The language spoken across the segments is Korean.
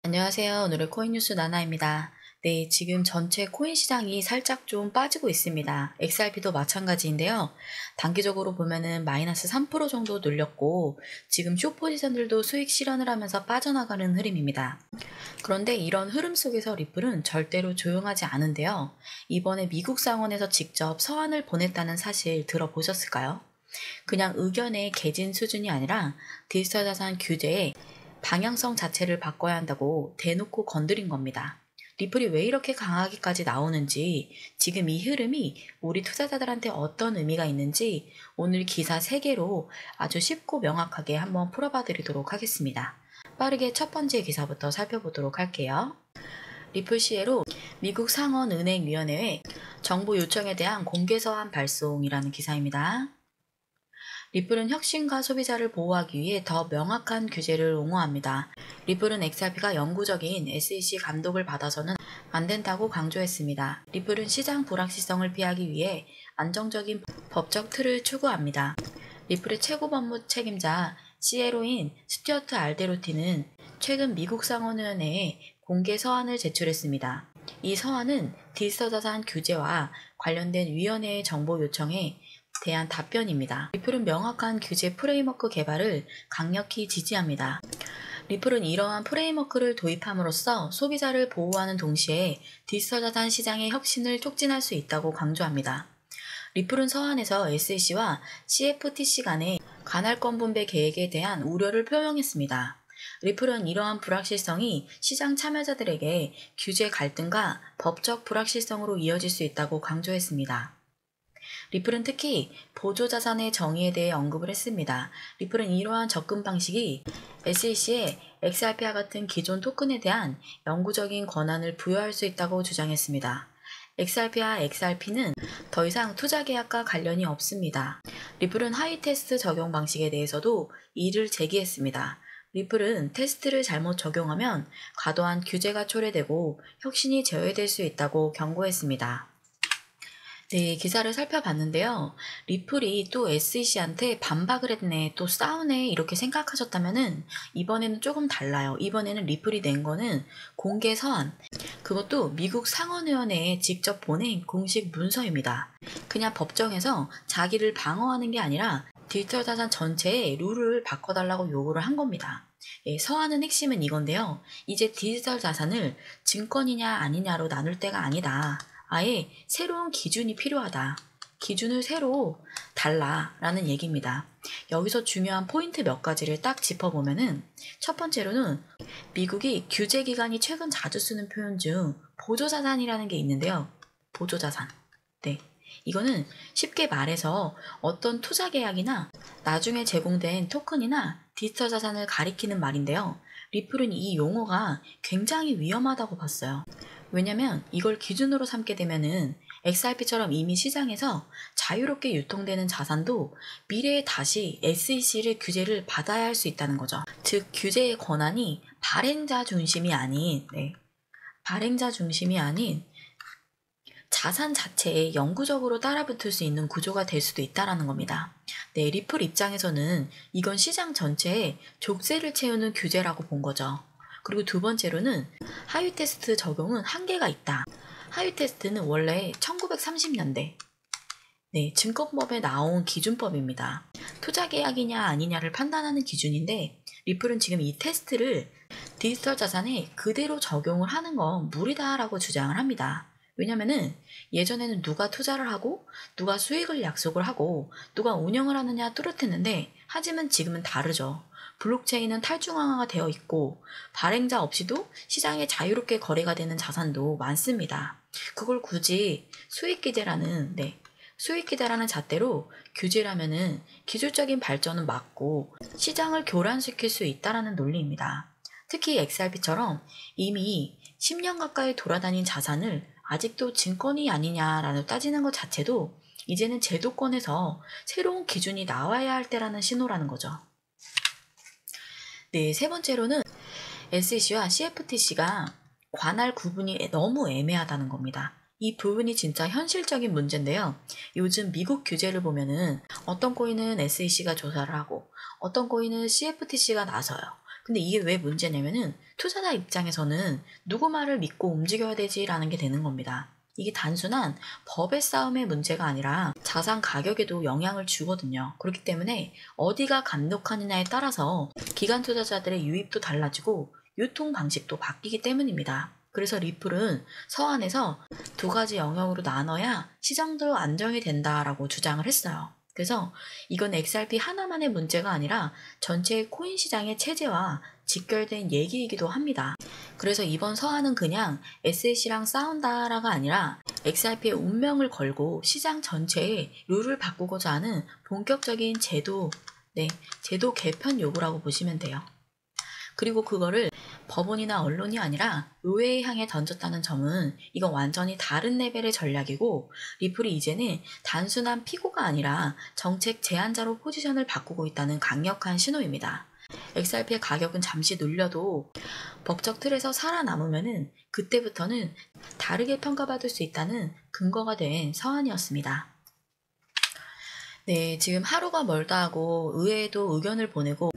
안녕하세요. 오늘의 코인 뉴스 나나입니다. 네, 지금 전체 코인 시장이 살짝 좀 빠지고 있습니다. XRP도 마찬가지인데요. 단기적으로 보면은 마이너스 3% 정도 눌렸고, 지금 숏포지션들도 수익 실현을 하면서 빠져나가는 흐름입니다. 그런데 이런 흐름 속에서 리플은 절대로 조용하지 않은데요. 이번에 미국 상원에서 직접 서한을 보냈다는 사실 들어보셨을까요? 그냥 의견의 개진 수준이 아니라 디지털 자산 규제에 방향성 자체를 바꿔야 한다고 대놓고 건드린 겁니다. 리플이 왜 이렇게 강하게까지 나오는지, 지금 이 흐름이 우리 투자자들한테 어떤 의미가 있는지 오늘 기사 3개로 아주 쉽고 명확하게 한번 풀어봐 드리도록 하겠습니다. 빠르게 첫 번째 기사부터 살펴보도록 할게요. 리플 시에로 미국 상원은행위원회에 정보 요청에 대한 공개서한 발송이라는 기사입니다. 리플은 혁신과 소비자를 보호하기 위해 더 명확한 규제를 옹호합니다. 리플은 XRP가 영구적인 SEC 감독을 받아서는 안 된다고 강조했습니다. 리플은 시장 불확실성을 피하기 위해 안정적인 법적 틀을 추구합니다. 리플의 최고 법무 책임자 CLO인 스튜어트 알데로티는 최근 미국 상원위원회에 공개 서한을 제출했습니다. 이 서한은 디지털 자산 규제와 관련된 위원회의 정보 요청에 대한 답변입니다. 리플은 명확한 규제 프레임워크 개발을 강력히 지지합니다. 리플은 이러한 프레임워크를 도입함으로써 소비자를 보호하는 동시에 디지털 자산 시장의 혁신을 촉진할 수 있다고 강조합니다. 리플은 서한에서 SEC와 CFTC 간의 관할권 분배 계획에 대한 우려를 표명했습니다. 리플은 이러한 불확실성이 시장 참여자들에게 규제 갈등과 법적 불확실성으로 이어질 수 있다고 강조했습니다. 리플은 특히 보조자산의 정의에 대해 언급을 했습니다. 리플은 이러한 접근 방식이 SEC에 XRP와 같은 기존 토큰에 대한 영구적인 권한을 부여할 수 있다고 주장했습니다. XRP와 XRP는 더 이상 투자 계약과 관련이 없습니다. 리플은 하위 테스트 적용 방식에 대해서도 이의를 제기했습니다. 리플은 테스트를 잘못 적용하면 과도한 규제가 초래되고 혁신이 제외될 수 있다고 경고했습니다. 네, 기사를 살펴봤는데요. 리플이 또 SEC한테 반박을 했네, 또 싸우네, 이렇게 생각하셨다면은 이번에는 조금 달라요. 이번에는 리플이 낸 거는 공개 서한, 그것도 미국 상원의원회에 직접 보낸 공식 문서입니다. 그냥 법정에서 자기를 방어하는 게 아니라 디지털 자산 전체의 룰을 바꿔달라고 요구를 한 겁니다. 예, 서한은 핵심은 이건데요. 이제 디지털 자산을 증권이냐 아니냐로 나눌 때가 아니다. 아예 새로운 기준이 필요하다. 기준을 새로 달라라는 얘기입니다. 여기서 중요한 포인트 몇 가지를 딱 짚어보면은 첫 번째로는 미국이 규제기관이 최근 자주 쓰는 표현 중 보조자산이라는 게 있는데요. 보조자산. 네. 이거는 쉽게 말해서 어떤 투자 계약이나 나중에 제공된 토큰이나 디지털 자산을 가리키는 말인데요. 리플은 이 용어가 굉장히 위험하다고 봤어요. 왜냐면 이걸 기준으로 삼게 되면은 XRP처럼 이미 시장에서 자유롭게 유통되는 자산도 미래에 다시 SEC를 규제를 받아야 할 수 있다는 거죠. 즉 규제의 권한이 발행자 중심이 아닌 자산 자체에 영구적으로 따라붙을 수 있는 구조가 될 수도 있다는 겁니다. 네, 리플 입장에서는 이건 시장 전체에 족쇄를 채우는 규제라고 본 거죠. 그리고 두 번째로는 하위 테스트 적용은 한계가 있다. 하위 테스트는 원래 1930년대 증권법에 나온 기준법입니다. 투자 계약이냐 아니냐를 판단하는 기준인데 리플은 지금 이 테스트를 디지털 자산에 그대로 적용을 하는 건 무리다라고 주장을 합니다. 왜냐면은 예전에는 누가 투자를 하고 누가 수익을 약속을 하고 누가 운영을 하느냐 뚜렷했는데 하지만 지금은 다르죠. 블록체인은 탈중앙화가 되어 있고 발행자 없이도 시장에 자유롭게 거래가 되는 자산도 많습니다. 그걸 굳이 수익 기대라는 잣대로 규제라면은 기술적인 발전은 막고 시장을 교란시킬 수 있다라는 논리입니다. 특히 XRP처럼 이미 10년 가까이 돌아다닌 자산을 아직도 증권이 아니냐라고 따지는 것 자체도 이제는 제도권에서 새로운 기준이 나와야 할 때라는 신호라는 거죠. 네, 세 번째로는 SEC와 CFTC가 관할 구분이 너무 애매하다는 겁니다. 이 부분이 진짜 현실적인 문제인데요. 요즘 미국 규제를 보면은 어떤 코인은 SEC가 조사를 하고 어떤 코인은 CFTC가 나서요. 근데 이게 왜 문제냐면은 투자자 입장에서는 누구 말을 믿고 움직여야 되지라는 게 되는 겁니다. 이게 단순한 법의 싸움의 문제가 아니라 자산 가격에도 영향을 주거든요. 그렇기 때문에 어디가 감독하느냐에 따라서 기관 투자자들의 유입도 달라지고 유통 방식도 바뀌기 때문입니다. 그래서 리플은 서한에서 두 가지 영역으로 나눠야 시장도 안정이 된다라고 주장을 했어요. 그래서 이건 XRP 하나만의 문제가 아니라 전체 코인 시장의 체제와 직결된 얘기이기도 합니다. 그래서 이번 서한은 그냥 SEC랑 싸운다라가 아니라 XRP의 운명을 걸고 시장 전체의 룰을 바꾸고자 하는 본격적인 제도 개편 요구라고 보시면 돼요. 그리고 그거를 법원이나 언론이 아니라 의회에 향해 던졌다는 점은 이건 완전히 다른 레벨의 전략이고, 리플이 이제는 단순한 피고가 아니라 정책 제안자로 포지션을 바꾸고 있다는 강력한 신호입니다. XRP의 가격은 잠시 눌려도 법적 틀에서 살아남으면은 그때부터는 다르게 평가받을 수 있다는 근거가 된 서한이었습니다. 네, 지금 하루가 멀다 하고 의회에도 의견을 보내고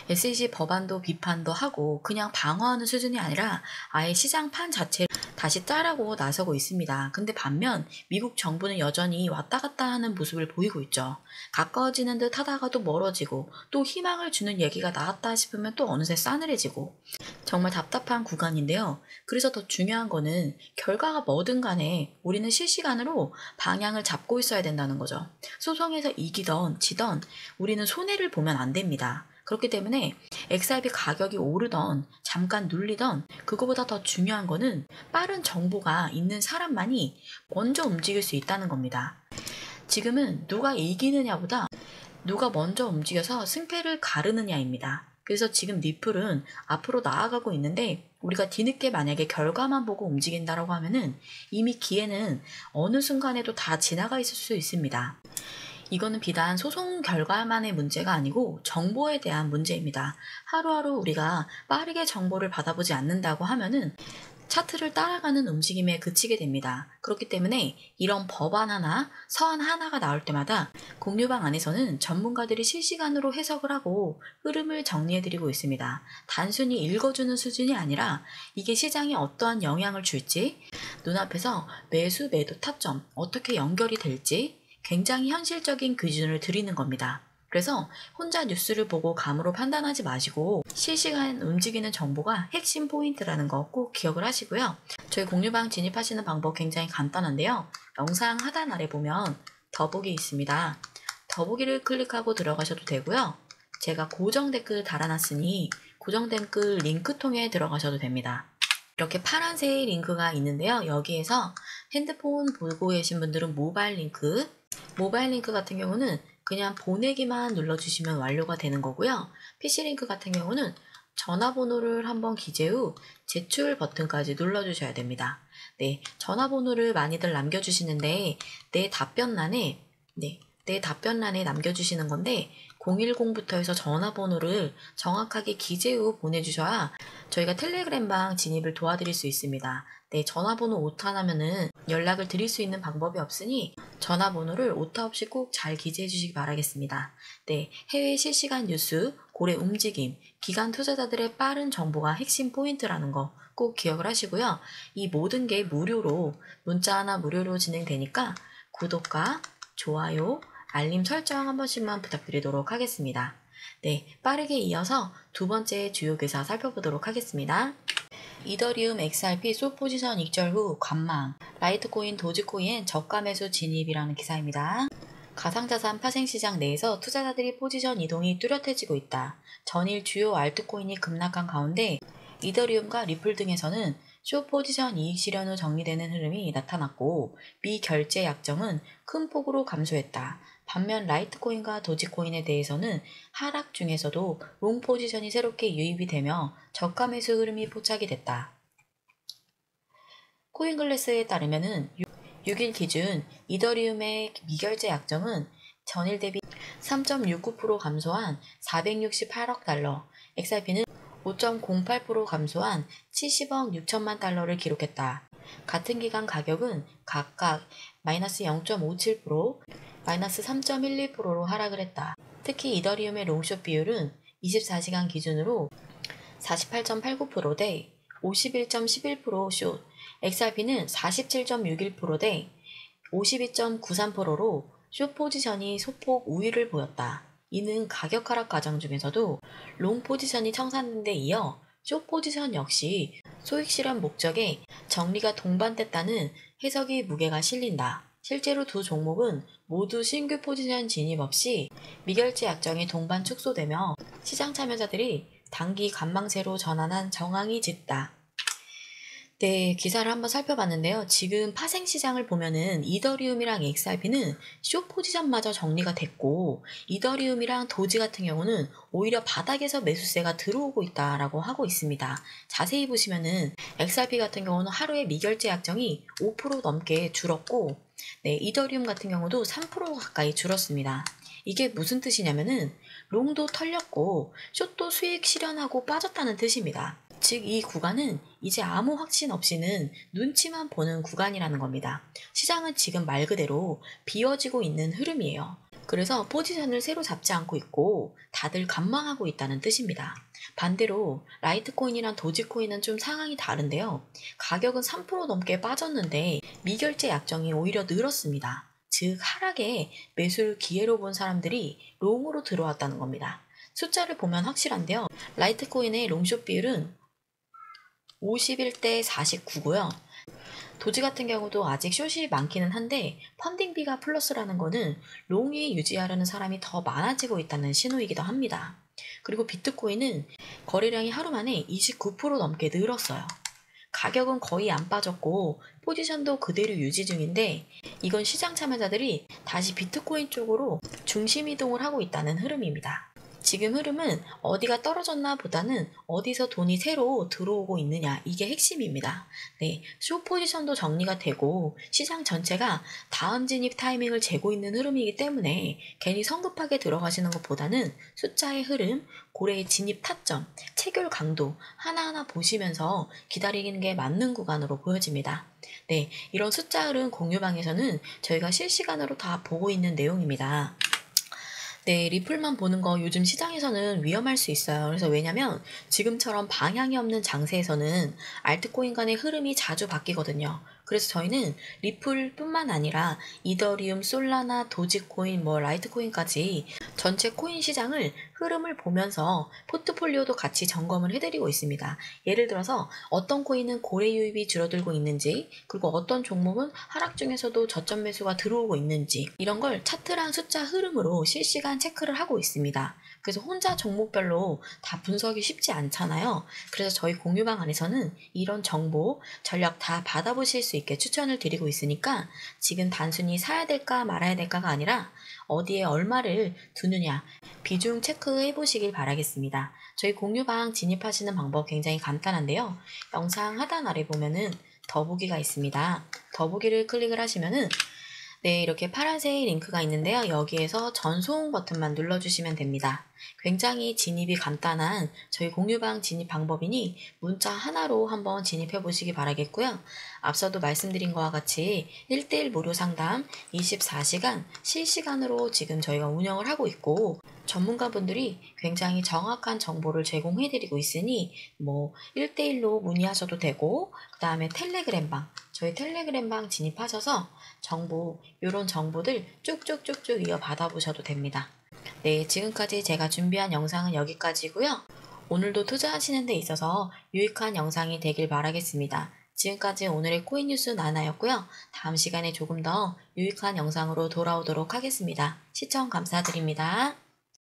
SEC 법안도 비판도 하고 그냥 방어하는 수준이 아니라 아예 시장판 자체를 다시 짜라고 나서고 있습니다. 근데 반면 미국 정부는 여전히 왔다 갔다 하는 모습을 보이고 있죠. 가까워지는 듯 하다가도 멀어지고, 또 희망을 주는 얘기가 나왔다 싶으면 또 어느새 싸늘해지고, 정말 답답한 구간인데요. 그래서 더 중요한 거는 결과가 뭐든 간에 우리는 실시간으로 방향을 잡고 있어야 된다는 거죠. 소송에서 이기던 지던 우리는 손해를 보면 안 됩니다. 그렇기 때문에 XRP 가격이 오르던 잠깐 눌리던 그거보다 더 중요한 거는 빠른 정보가 있는 사람만이 먼저 움직일 수 있다는 겁니다. 지금은 누가 이기느냐보다 누가 먼저 움직여서 승패를 가르느냐입니다. 그래서 지금 리플은 앞으로 나아가고 있는데 우리가 뒤늦게 만약에 결과만 보고 움직인다라고 하면은 이미 기회는 어느 순간에도 다 지나가 있을 수 있습니다. 이거는 비단 소송 결과만의 문제가 아니고 정보에 대한 문제입니다. 하루하루 우리가 빠르게 정보를 받아보지 않는다고 하면은 차트를 따라가는 움직임에 그치게 됩니다. 그렇기 때문에 이런 법안 하나, 서한 하나가 나올 때마다 공유방 안에서는 전문가들이 실시간으로 해석을 하고 흐름을 정리해드리고 있습니다. 단순히 읽어주는 수준이 아니라 이게 시장에 어떠한 영향을 줄지, 눈앞에서 매수, 매도 타점, 어떻게 연결이 될지 굉장히 현실적인 기준을 드리는 겁니다. 그래서 혼자 뉴스를 보고 감으로 판단하지 마시고 실시간 움직이는 정보가 핵심 포인트라는 거 꼭 기억을 하시고요. 저희 공유방 진입하시는 방법 굉장히 간단한데요. 영상 하단 아래 보면 더보기 있습니다. 더보기를 클릭하고 들어가셔도 되고요. 제가 고정 댓글 달아놨으니 고정 댓글 링크 통해 들어가셔도 됩니다. 이렇게 파란색 링크가 있는데요. 여기에서 핸드폰 보고 계신 분들은 모바일 링크 같은 경우는 그냥 보내기만 눌러주시면 완료가 되는 거고요. PC 링크 같은 경우는 전화번호를 한번 기재 후 제출 버튼까지 눌러주셔야 됩니다. 네, 전화번호를 많이들 남겨주시는데 내 답변란에 남겨주시는 건데 010부터 해서 전화번호를 정확하게 기재 후 보내주셔야 저희가 텔레그램방 진입을 도와드릴 수 있습니다. 네, 전화번호 오타 나면은 연락을 드릴 수 있는 방법이 없으니 전화번호를 오타 없이 꼭 잘 기재해 주시기 바라겠습니다. 네, 해외 실시간 뉴스, 고래 움직임, 기관 투자자들의 빠른 정보가 핵심 포인트라는 거 꼭 기억을 하시고요. 이 모든 게 무료로, 문자 하나 무료로 진행되니까 구독과 좋아요, 알림 설정 한 번씩만 부탁드리도록 하겠습니다. 네, 빠르게 이어서 두 번째 주요 기사 살펴보도록 하겠습니다. 이더리움 XRP 숏 포지션 익절 후 관망, 라이트코인 도지코인 저가 매수 진입이라는 기사입니다. 가상자산 파생시장 내에서 투자자들이 포지션 이동이 뚜렷해지고 있다. 전일 주요 알트코인이 급락한 가운데 이더리움과 리플 등에서는 숏 포지션 이익 실현 후 정리되는 흐름이 나타났고 미결제 약정은 큰 폭으로 감소했다. 반면 라이트코인과 도지코인에 대해서는 하락 중에서도 롱 포지션이 새롭게 유입이 되며 저가 매수 흐름이 포착이 됐다. 코인글래스에 따르면은 6일 기준 이더리움의 미결제 약정은 전일 대비 3.69% 감소한 468억 달러, XRP는 5.08% 감소한 70억 6천만 달러를 기록했다. 같은 기간 가격은 각각 마이너스 0.57%, 마이너스 3.12%로 하락을 했다. 특히 이더리움의 롱숏 비율은 24시간 기준으로 48.89% 대 51.11% 숏, XRP는 47.61% 대 52.93%로 숏 포지션이 소폭 우위를 보였다. 이는 가격 하락 과정 중에서도 롱 포지션이 청산된 데 이어 숏 포지션 역시 소액 실현 목적에 정리가 동반됐다는 해석이 무게가 실린다. 실제로 두 종목은 모두 신규 포지션 진입 없이 미결제 약정이 동반 축소되며 시장 참여자들이 단기 관망세로 전환한 정황이 짙다. 네, 기사를 한번 살펴봤는데요. 지금 파생 시장을 보면은 이더리움이랑 XRP는 숏 포지션마저 정리가 됐고, 이더리움이랑 도지 같은 경우는 오히려 바닥에서 매수세가 들어오고 있다라고 하고 있습니다. 자세히 보시면은 XRP 같은 경우는 하루에 미결제 약정이 5% 넘게 줄었고, 네, 이더리움 같은 경우도 3% 가까이 줄었습니다. 이게 무슨 뜻이냐면은 롱도 털렸고 숏도 수익 실현하고 빠졌다는 뜻입니다. 즉 이 구간은 이제 아무 확신 없이는 눈치만 보는 구간이라는 겁니다. 시장은 지금 말 그대로 비워지고 있는 흐름이에요. 그래서 포지션을 새로 잡지 않고 있고 다들 관망하고 있다는 뜻입니다. 반대로 라이트코인이랑 도지코인은 좀 상황이 다른데요. 가격은 3% 넘게 빠졌는데 미결제 약정이 오히려 늘었습니다. 즉 하락에 매수를 기회로 본 사람들이 롱으로 들어왔다는 겁니다. 숫자를 보면 확실한데요. 라이트코인의 롱숏 비율은 51대 49고요. 도지 같은 경우도 아직 숏이 많기는 한데 펀딩비가 플러스라는 거는 롱이 유지하려는 사람이 더 많아지고 있다는 신호이기도 합니다. 그리고 비트코인은 거래량이 하루 만에 29% 넘게 늘었어요. 가격은 거의 안 빠졌고 포지션도 그대로 유지 중인데 이건 시장 참여자들이 다시 비트코인 쪽으로 중심 이동을 하고 있다는 흐름입니다. 지금 흐름은 어디가 떨어졌나 보다는 어디서 돈이 새로 들어오고 있느냐 이게 핵심입니다. 네, 숏 포지션도 정리가 되고 시장 전체가 다음 진입 타이밍을 재고 있는 흐름이기 때문에 괜히 성급하게 들어가시는 것보다는 숫자의 흐름, 고래의 진입 타점, 체결 강도 하나하나 보시면서 기다리는 게 맞는 구간으로 보여집니다. 네, 이런 숫자 흐름 공유방에서는 저희가 실시간으로 다 보고 있는 내용입니다. 네, 리플만 보는 거 요즘 시장에서는 위험할 수 있어요. 그래서 왜냐면 지금처럼 방향이 없는 장세에서는 알트코인 간의 흐름이 자주 바뀌거든요. 그래서 저희는 리플뿐만 아니라 이더리움, 솔라나, 도지코인, 라이트코인까지 전체 코인 시장을 흐름을 보면서 포트폴리오도 같이 점검을 해드리고 있습니다. 예를 들어서 어떤 코인은 고래 유입이 줄어들고 있는지, 그리고 어떤 종목은 하락 중에서도 저점 매수가 들어오고 있는지 이런 걸 차트랑 숫자 흐름으로 실시간 체크를 하고 있습니다. 그래서 혼자 종목별로 다 분석이 쉽지 않잖아요. 그래서 저희 공유방 안에서는 이런 정보, 전략 다 받아보실 수 있게 추천을 드리고 있으니까 지금 단순히 사야 될까 말아야 될까가 아니라 어디에 얼마를 두느냐 비중 체크해 보시길 바라겠습니다. 저희 공유방 진입하시는 방법 굉장히 간단한데요. 영상 하단 아래 보면은 더보기가 있습니다. 더보기를 클릭을 하시면은 네, 이렇게 파란색 링크가 있는데요. 여기에서 전송 버튼만 눌러주시면 됩니다. 굉장히 진입이 간단한 저희 공유방 진입 방법이니 문자 하나로 한번 진입해 보시기 바라겠고요. 앞서도 말씀드린 것과 같이 1대1 무료 상담 24시간 실시간으로 지금 저희가 운영을 하고 있고 전문가분들이 굉장히 정확한 정보를 제공해드리고 있으니 1대1로 문의하셔도 되고 그 다음에 텔레그램방 저희 텔레그램방 진입하셔서 이런 정보들 쭉쭉쭉쭉 이어 받아보셔도 됩니다. 네, 지금까지 제가 준비한 영상은 여기까지고요. 오늘도 투자하시는 데 있어서 유익한 영상이 되길 바라겠습니다. 지금까지 오늘의 코인 뉴스 나나였고요. 다음 시간에 조금 더 유익한 영상으로 돌아오도록 하겠습니다. 시청 감사드립니다.